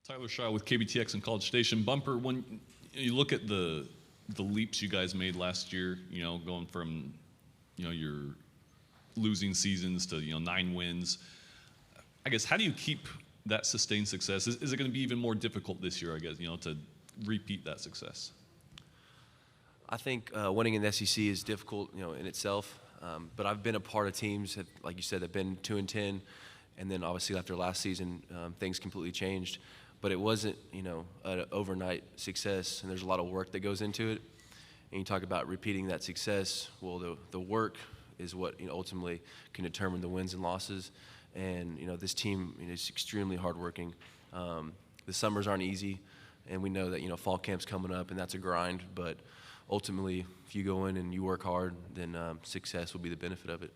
Tyler Shaw with KBTX and College Station. Bumper, when you look at the leaps you guys made last year, going from, your losing seasons to, 9 wins, I guess, how do you keep that sustained success? Is it going to be even more difficult this year, I guess, to repeat that success? I think winning in the SEC is difficult, in itself. But I've been a part of teams that, like you said, have been 2-10, and then obviously after last season, things completely changed. But it wasn't, an overnight success, and there's a lot of work that goes into it. And you talk about repeating that success. Well, the work is what ultimately can determine the wins and losses. And this team is extremely hardworking. The summers aren't easy, and we know that fall camp's coming up, and that's a grind. But ultimately, if you go in and you work hard, then success will be the benefit of it.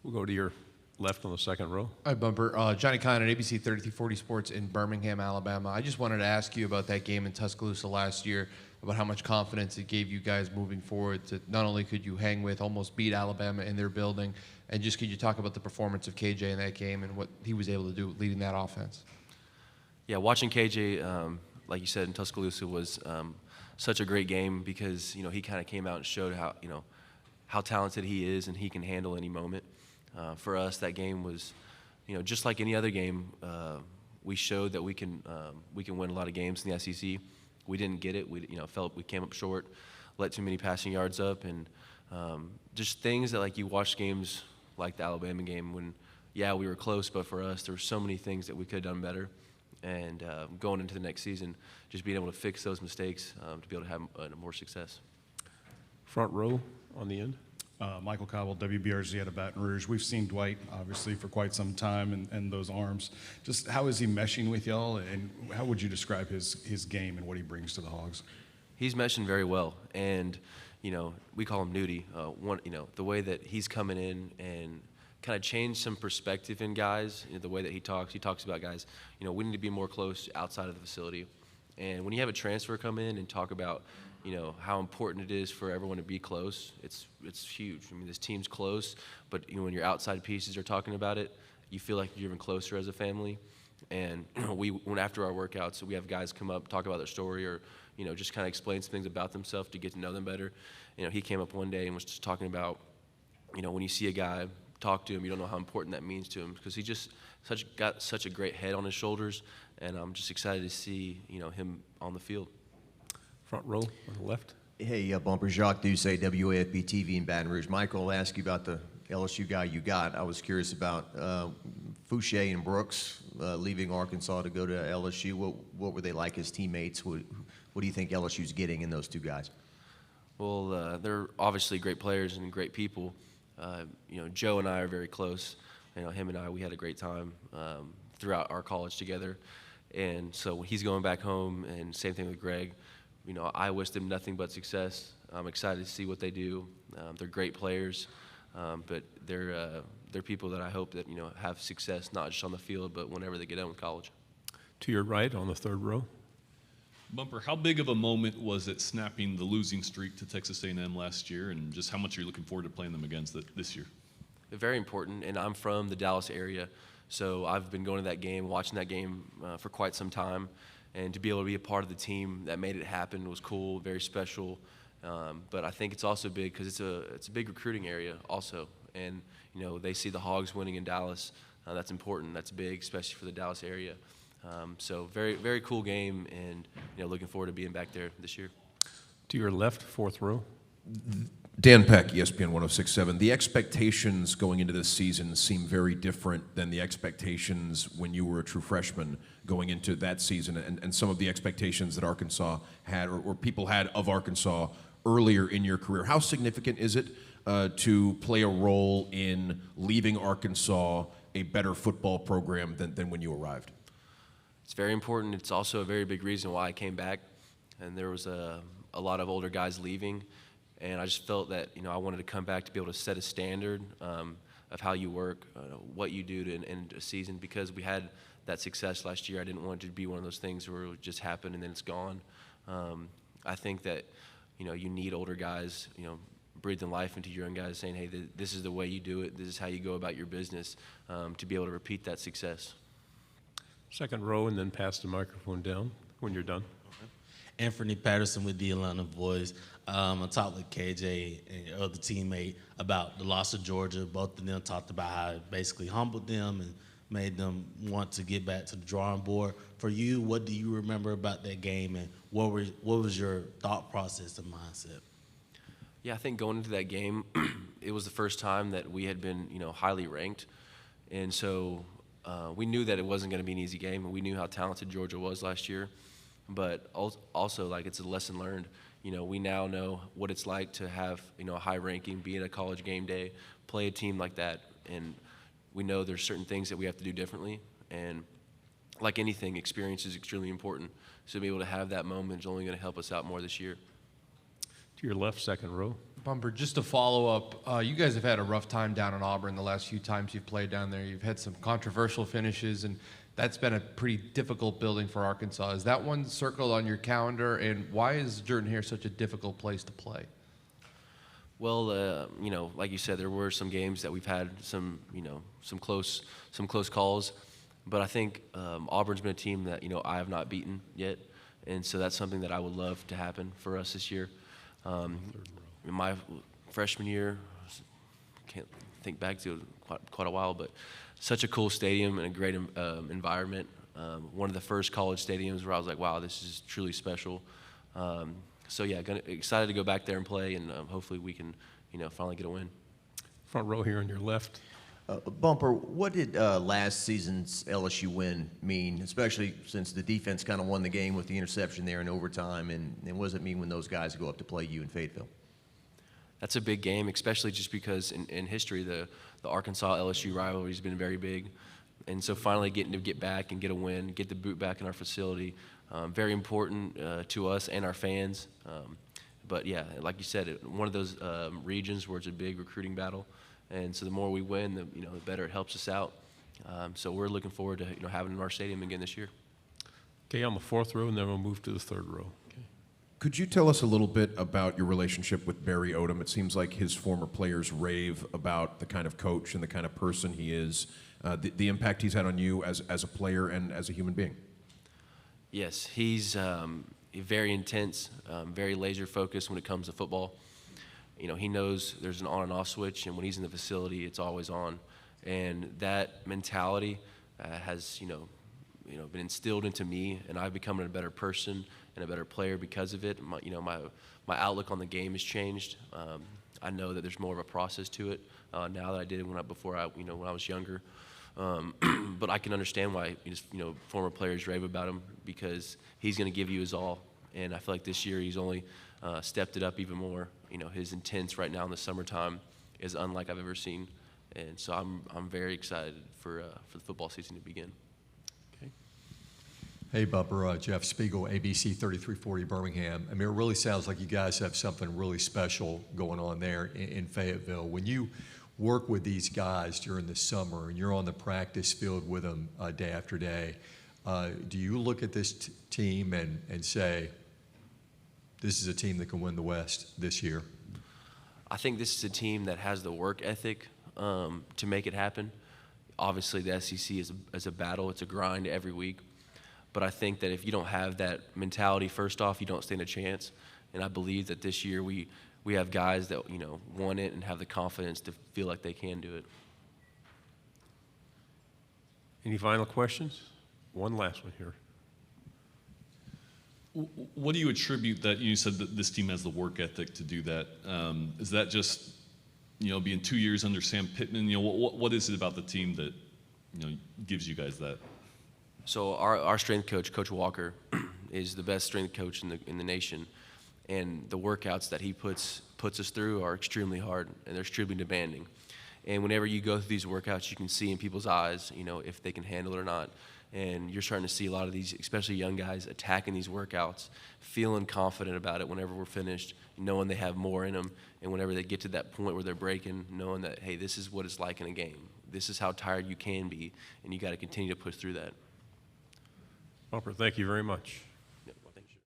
We'll go to your left on the second row. Hi, Bumper. Johnny Kahn on ABC 3340 Sports in Birmingham, Alabama. I just wanted to ask you about that game in Tuscaloosa last year, about how much confidence it gave you guys moving forward to not only could you hang with, almost beat Alabama in their building, and just could you talk about the performance of KJ in that game and what he was able to do leading that offense? Yeah, watching KJ, like you said, in Tuscaloosa was such a great game because, he kind of came out and showed how talented he is and he can handle any moment. For us, that game was, just like any other game, we showed that we can win a lot of games in the SEC. We didn't get it. We felt we came up short, let too many passing yards up, and just things that like you watch games like the Alabama game when, we were close, but for us there were so many things that we could have done better. And going into the next season, just being able to fix those mistakes to be able to have more success. Front row on the end. Michael Cobble, WBRZ out of Baton Rouge. We've seen Dwight, obviously, for quite some time and those arms. Just how is he meshing with y'all, and how would you describe his game and what he brings to the Hogs? He's meshing very well, and, we call him Nudie. The way that he's coming in and kind of changed some perspective in guys, the way that he talks about guys, we need to be more close outside of the facility. And when you have a transfer come in and talk about how important it is for everyone to be close. It's huge. I mean, this team's close, but when your outside pieces are talking about it, you feel like you're even closer as a family. And when after our workouts, we have guys come up, talk about their story, or just kind of explain some things about themselves to get to know them better. He came up one day and was just talking about, when you see a guy, talk to him, you don't know how important that means to him because he just got such a great head on his shoulders, and I'm just excited to see him on the field. Front row on the left. Hey, Bumper, Jacques Doucet, WAFB TV in Baton Rouge. Michael, I'll ask you about the LSU guy you got. I was curious about Fouché and Brooks leaving Arkansas to go to LSU. What were they like as teammates? What do you think LSU's getting in those two guys? Well, they're obviously great players and great people. Joe and I are very close. Him and I, we had a great time throughout our college together. And so when he's going back home, and same thing with Greg, I wish them nothing but success. I'm excited to see what they do. They're great players, but they're people that I hope that have success not just on the field, but whenever they get done with college. To your right on the third row. Bumper, how big of a moment was it snapping the losing streak to Texas A&M last year, and just how much are you looking forward to playing them against this year? Very important, and I'm from the Dallas area, so I've been going to that game, watching that game for quite some time. And to be able to be a part of the team that made it happen was cool, very special. But I think it's also big because it's a big recruiting area also. And, they see the Hogs winning in Dallas. That's important. That's big, especially for the Dallas area. So very, very cool game, and, looking forward to being back there this year. To your left, fourth row. Dan Peck, ESPN 106.7. The expectations going into this season seem very different than the expectations when you were a true freshman going into that season, and some of the expectations that Arkansas had or people had of Arkansas earlier in your career. How significant is it to play a role in leaving Arkansas a better football program than when you arrived? It's very important. It's also a very big reason why I came back, and there was a lot of older guys leaving. And I just felt that, I wanted to come back to be able to set a standard of how you work, what you do to end a season. Because we had that success last year, I didn't want it to be one of those things where it would just happen and then it's gone. I think that, you need older guys, breathing life into your young guys, saying, hey, this is the way you do it. This is how you go about your business to be able to repeat that success. Second row, and then pass the microphone down when you're done. Anthony Patterson with the Atlanta Voice. I talked with KJ and your other teammate about the loss of Georgia. Both of them talked about how it basically humbled them and made them want to get back to the drawing board. For you, what do you remember about that game, and what was your thought process and mindset? Yeah, I think going into that game, it was the first time that we had been, highly ranked, and so we knew that it wasn't going to be an easy game, and we knew how talented Georgia was last year. But also, like, it's a lesson learned. We now know what it's like to have, a high ranking, be in a college game day, play a team like that, and we know there's certain things that we have to do differently. And like anything, experience is extremely important. So to be able to have that moment is only going to help us out more this year. To your left, second row. Bumper, just to follow up, you guys have had a rough time down in Auburn the last few times you've played down there. You've had some controversial finishes, and that's been a pretty difficult building for Arkansas. Is that one circled on your calendar, and why is Jordan-Hare such a difficult place to play? Well, like you said, there were some games that we've had some close calls, but I think Auburn's been a team that I have not beaten yet, and so that's something that I would love to happen for us this year. In my freshman year, can't think back to quite a while, but such a cool stadium and a great environment. One of the first college stadiums where I was like, wow, this is truly special. So yeah, excited to go back there and play, and hopefully we can, finally get a win. Front row here on your left. Bumper, what did last season's LSU win mean, especially since the defense kind of won the game with the interception there in overtime, and what does it mean when those guys go up to play you in Fayetteville? That's a big game, especially just because in history the Arkansas-LSU rivalry has been very big. And so finally getting to get back and get a win, get the boot back in our facility, very important to us and our fans. But yeah, like you said, one of those regions where it's a big recruiting battle. And so the more we win, the better it helps us out. So we're looking forward to having it in our stadium again this year. Okay, on the fourth row, and then we'll move to the third row. Could you tell us a little bit about your relationship with Barry Odom? It seems like his former players rave about the kind of coach and the kind of person he is, the impact he's had on you as a player and as a human being. Yes, he's very intense, very laser focused when it comes to football. He knows there's an on and off switch, and when he's in the facility, it's always on. And that mentality has, been instilled into me, and I've become a better person and a better player because of it. My outlook on the game has changed. I know that there's more of a process to it now that I did when I was younger. But I can understand why former players rave about him, because he's going to give you his all. And I feel like this year he's only stepped it up even more. His intense right now in the summertime is unlike I've ever seen. And so I'm very excited for the football season to begin. Hey, Bumper, Jeff Spiegel, ABC 3340 Birmingham. I mean, it really sounds like you guys have something really special going on there in Fayetteville. When you work with these guys during the summer and you're on the practice field with them day after day, do you look at this team and say, this is a team that can win the West this year? I think this is a team that has the work ethic to make it happen. Obviously, the SEC is a battle. It's a grind every week. But I think that if you don't have that mentality, first off, you don't stand a chance. And I believe that this year we have guys that, want it and have the confidence to feel like they can do it. Any final questions? One last one here. What do you attribute that you said that this team has the work ethic to do that? Is that just, being 2 years under Sam Pittman? What is it about the team that, gives you guys that? So our strength coach, Coach Walker, is the best strength coach in the nation, and the workouts that he puts us through are extremely hard and they're extremely demanding. And whenever you go through these workouts, you can see in people's eyes, if they can handle it or not. And you're starting to see a lot of these, especially young guys, attacking these workouts, feeling confident about it whenever we're finished, knowing they have more in them, and whenever they get to that point where they're breaking, knowing that, hey, this is what it's like in a game. This is how tired you can be, and you got to continue to push through that. Bumper, thank you very much.